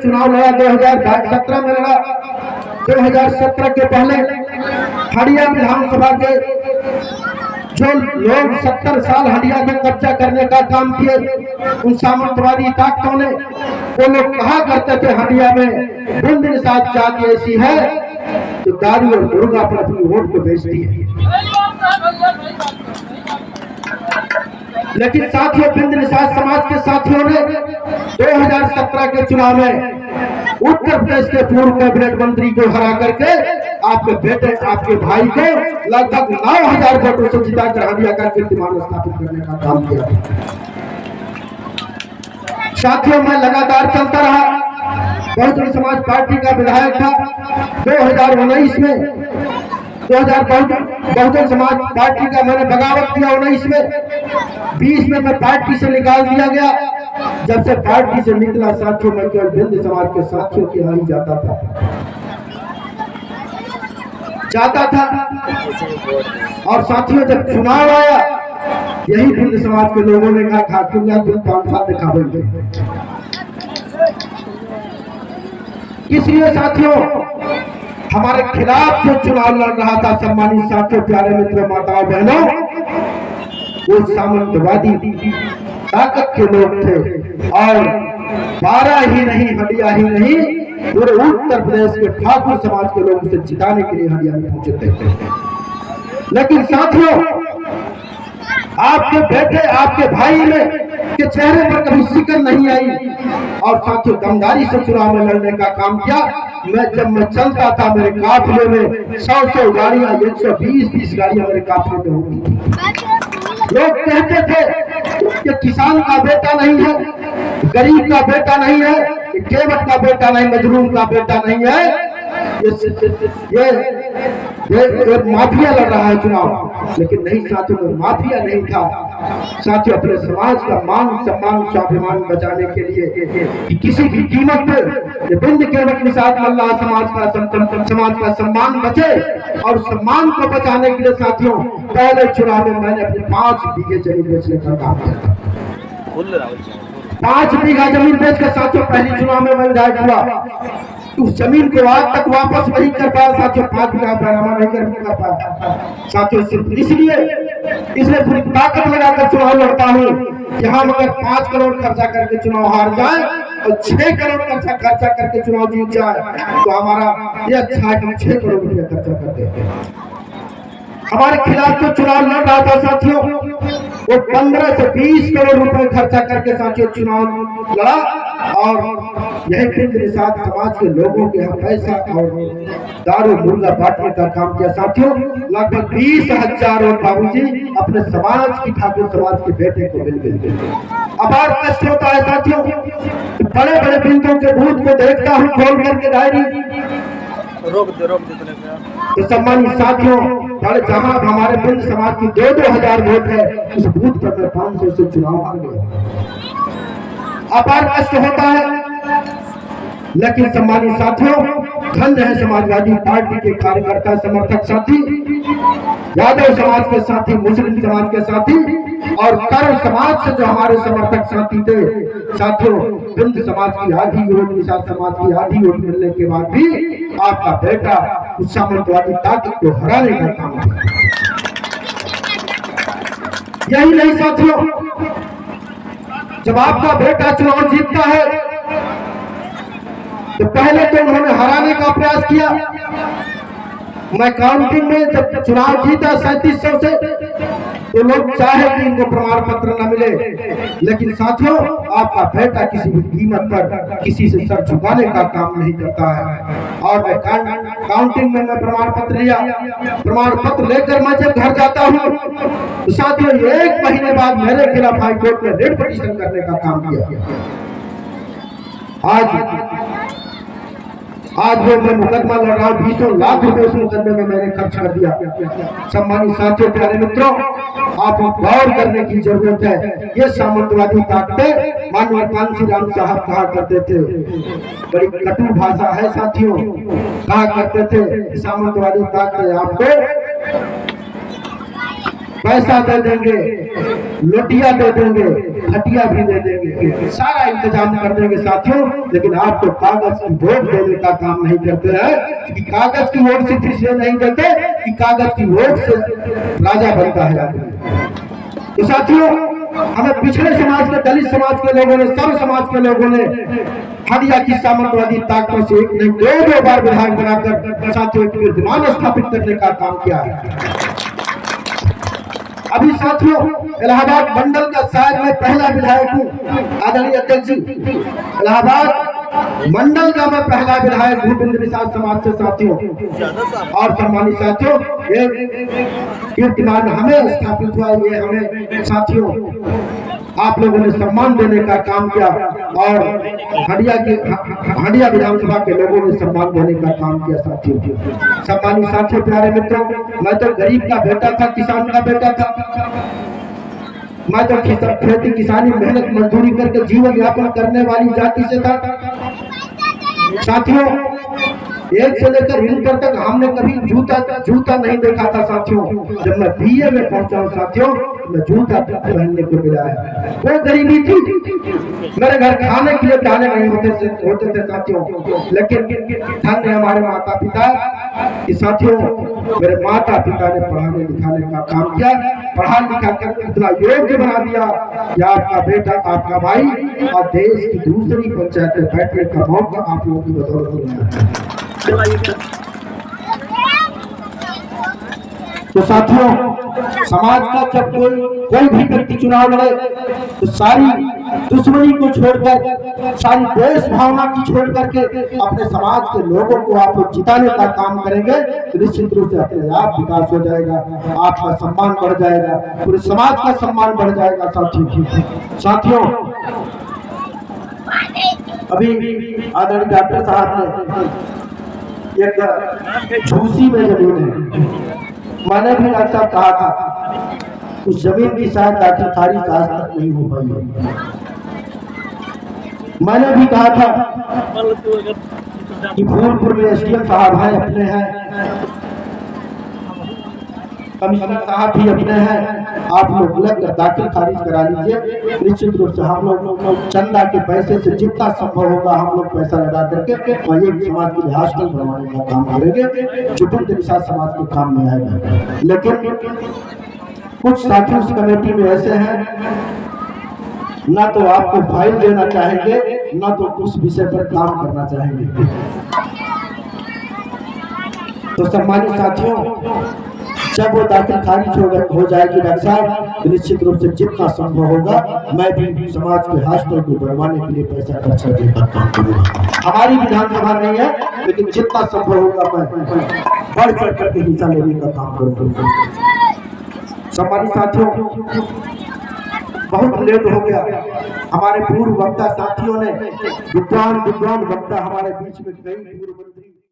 चुनाव लड़ा, 2017 में लड़ा। 2017 के पहले हड़िया विधानसभा के जो लोग 70 साल हड़िया में कब्जा करने का काम किए, उन सामंतवादी ताकतों ने, वो लोग कहा करते थे हड़िया में बिंद निषाद जाति ऐसी है तो दारू और मुर्गा पर अपनी वोट को बेचती है। लेकिन साथियों, बिंद निषाद समाज के साथियों ने 2017 के चुनाव में उत्तर प्रदेश के पूर्व कैबिनेट मंत्री को हरा करके आपके बेटे, आपके भाई को लगभग 9000 वोटों से जिताकर हड़िया का कीर्तिमान स्थापित करने का काम किया। साथियों, मैं लगातार चलता रहा, बहुजन समाज पार्टी का विधायक था। 2019 में बहुजन समाज पार्टी का मैंने बगावत किया 19 में, 20 में मैं पार्टी से निकाल दिया गया। जब से पार्टी से निकला साथियों, मैं केवल बिंद समाज के साथियों के यहाँ ही जाता था। और साथियों, जब चुनाव आया, यही बिंद समाज के लोगों ने कहा खातून तुम 5 साल दिखावेंगे। इसलिए साथियों, हमारे खिलाफ जो चुनाव लड़ रहा था, सम्मानित साथियों, प्यारे मित्रों, माताओं बहनों, वो सामंतवादी ताकत के लोग थे। और 12 ही नहीं, हड़िया ही नहीं, पूरे उत्तर प्रदेश के ठाकुर समाज के लोग उसे जिताने के लिए हड़िया में पहुंचे थे। लेकिन साथियों, आपके बेटे, आपके भाई में के चेहरे पर कभी शिकन नहीं आई। और साथियों, दमदारी से चुनाव में लड़ने का काम किया। जब मैं चलता था, मेरे काफिले में 100 गाड़ियां, 120 गाड़ियां मेरे काफिले में होती थी। लोग कहते थे कि किसान का बेटा नहीं है, गरीब का बेटा नहीं है, केवट का बेटा नहीं, मजलूम का बेटा नहीं है, ये माफिया लड़ रहा है चुनाव। लेकिन नहीं साथियों, माफिया नहीं था। साथियों, अपने समाज का मान सम्मान स्वाभिमान बचाने के लिए किसी भी कीमत पर बिंद केवट निषाद मल्लाह समाज का सम्मान बचे। और सम्मान को बचाने के लिए साथियों, पहले चुनाव में मैंने अपने 5 बीघे जमीन बेचने का काम किया। 5 बीघा जमीन बेचकर साथियों, पहली चुनाव में मैं विधायक हुआ। उस जमीन को आज तक वापस नहीं कर पाया साथियों, 5 बीघा पैरामा नहीं कर पाया साथियों। सिर्फ इसलिए पूरी ताकत लगाकर चुनाव लड़ता हूँ कि हम अगर 5 करोड़ खर्चा करके चुनाव हार जाए और 6 करोड़ खर्चा करके चुनाव जीत जाए तो हमारा ये अच्छा है कि हम 6 करोड़ रुपया खर्चा करते हैं। हमारे खिलाफ जो चुनाव लड़ रहा था साथियों, वो 15 से 20 करोड़ रुपए खर्चा करके साथियों चुनाव लड़ा। और यही बिंद निषाद समाज के लोगों के यहाँ पैसा और दारू मुर्गा बांटने का काम किया साथियों। लगभग 20,000 और बाबूजी अपने समाज की, ठाकुर समाज के बेटे को मिल गए। अपार कष्ट होता है साथियों, बड़े बड़े बिंदुओं के भूत को देखता हूँ खोल करके डायरी। रोक दे तो सम्मानित साथियों, जहां हमारे बिंद समाज की 2-2 हजार वोट है, उस बूथ पर मैं 500 से चुनाव हार गया। अपार कष्ट होता है। लेकिन सम्मानित साथियों, धन्य है समाजवादी पार्टी के कार्यकर्ता, समर्थक साथी, यादव समाज के साथी, मुस्लिम समाज के साथी और सर्व समाज से जो हमारे समर्थक साथी थे साथियों। बिंद समाज की आधी वोट, निषाद समाज की आधी वोट मिलने के बाद भी आपका बेटा उस सामंतवादी ताकत को हराने का काम किया। यही नहीं साथियों, जब आपका बेटा चुनाव जीतता है तो पहले तो उन्होंने हराने का प्रयास किया। मैं काउंटिंग में जब चुनाव जीता 3700 से, तो लोग चाहे कि इनको प्रमाण पत्र न मिले, लेकिन साथियों आपका बेटा किसी भी कीमत पर किसी से सर झुकाने का काम नहीं करता है। और मैं काउंटिंग में मैं प्रमाण पत्र लिया, प्रमाण पत्र लेकर मैं जब घर जाता हूँ तो साथियों 1 महीने बाद मेरे खिलाफ हाईकोर्ट में रिट पिटीशन करने का काम किया। आज वो मैं मुकदमा लड़ रहा हूँ, 20 लाख रुपए उस मुकदमे में मैंने खर्च कर दिया। सम्मानित साथियों, प्यारे मित्रों, आपको गौर करने की जरूरत है। ये सामंतवादी ताकतें माननीय कांसी राम साहब कहा करते थे, बड़ी कटु भाषा है साथियों, कहा करते थे सामंतवादी ताकतें आपको पैसा दे देंगे, लोटिया दे देंगे, खटिया भी दे देंगे, सारा इंतजाम कर देंगे साथियों। लेकिन आप तो कागज की वोट देने का काम नहीं करते हैं, क्योंकि कागज की वोट सिर्फ इसलिए नहीं देते कि कागज की वोट से राजा बनता है आदमी। तो साथियों, हमें पिछड़े समाज के, दलित समाज के लोगों ने, सर्व समाज के लोगों ने हदिया की सामंतवादी ताकतों से एक नहीं दो बार विधायक बनाकर साथियों कीर्तिमान स्थापित करने का काम किया है। अभी साथियों, इलाहाबाद मंडल का शायद मैं पहला विधायक हूँ आदरणीय अध्यक्ष जी, इलाहाबाद मंडल का मैं पहला विधायक हूँ बिंद विशाल समाज से साथियों। और सम्मानित साथियों, ये कीर्तिमान हमें स्थापित हुआ, ये हमें साथियों आप लोगों ने सम्मान देने का काम किया और हंडिया विधानसभा के लोगों ने सम्मान देने का काम किया साथियों। सम्मानित साथियों, प्यारे मित्रों, मैं तो गरीब का बेटा था, किसान का बेटा था। मैं तो खेती किसानी मेहनत मजदूरी करके जीवन यापन करने वाली जाति से था साथियों। एक से लेकर इंटर तक हमने कभी जूता नहीं देखा था साथियों। जब मैं बीए में पहुंचा हूं साथियों, मैं जूता पहनने को मिला है। वो गरीबी थी, मेरे घर खाने के लिए दाने नहीं होते थे साथियों। लेकिन धन्य हमारे माता पिता कि साथियों, मेरे माता पिता ने पढ़ाने लिखाने का काम किया, पढ़ा लिखा कर इतना योग्य बना दिया कि आपका बेटा, आपका भाई और देश की दूसरी पंचायत में बैठने का मौका आप लोगों की बदौलत मिला। तो साथियों, समाज का जब कोई भी व्यक्ति चुनाव लड़े तो सारी दुश्मनी को छोड़कर, सारी देश भावना की छोड़ करके अपने समाज के लोगों को आप जिताने का काम करेंगे तो निश्चित रूप से अपने आप विकास हो जाएगा, आपका सम्मान बढ़ जाएगा, पूरे समाज का सम्मान बढ़ जाएगा साथियों। अभी आदरणीय डॉक्टर साहब ने एक झूसी में जमीन है, मैंने भी डॉक्टर साहब कहा था उस जमीन की शायद दाखिल खारिज आज तक नहीं हो पाई है। मैंने भी कहा था कि फूलपुर में एसडीएम साहब हैं, अपने हैं, कमिश्नर साहब भी अपने हैं, आप लोग लगकर दाखिल खारिज करा लीजिए। निश्चित रूप से हम लोग चंदा के पैसे से जितना संभव होगा हम लोग पैसा लगा करके और एक समाज के लिए हॉस्टल बनवाने का काम करेंगे जो बिंद विशाल समाज के काम में आएगा। लेकिन कुछ साथी उस कमेटी में ऐसे हैं, ना तो आपको फाइल देना चाहेंगे, ना तो उस विषय पर काम करना चाहेंगे। तो सम्मानित साथियों, जब वो दाखिल खारिज हो जाएगी डॉक्टर साहब, तो निश्चित रूप से जितना संभव होगा मैं भी समाज के हॉस्टल को बनवाने के लिए पैसा खर्च करने का काम करूंगा। हमारी विधानसभा नहीं है, लेकिन जितना संभव होगा मैं बढ़ चढ़ करके हिस्सा लेने का काम करूंगा। सम्मानित साथियों, बहुत लेट हो गया, हमारे पूर्व वक्ता साथियों ने विद्वान वक्ता हमारे बीच में कई पूर्व मंत्री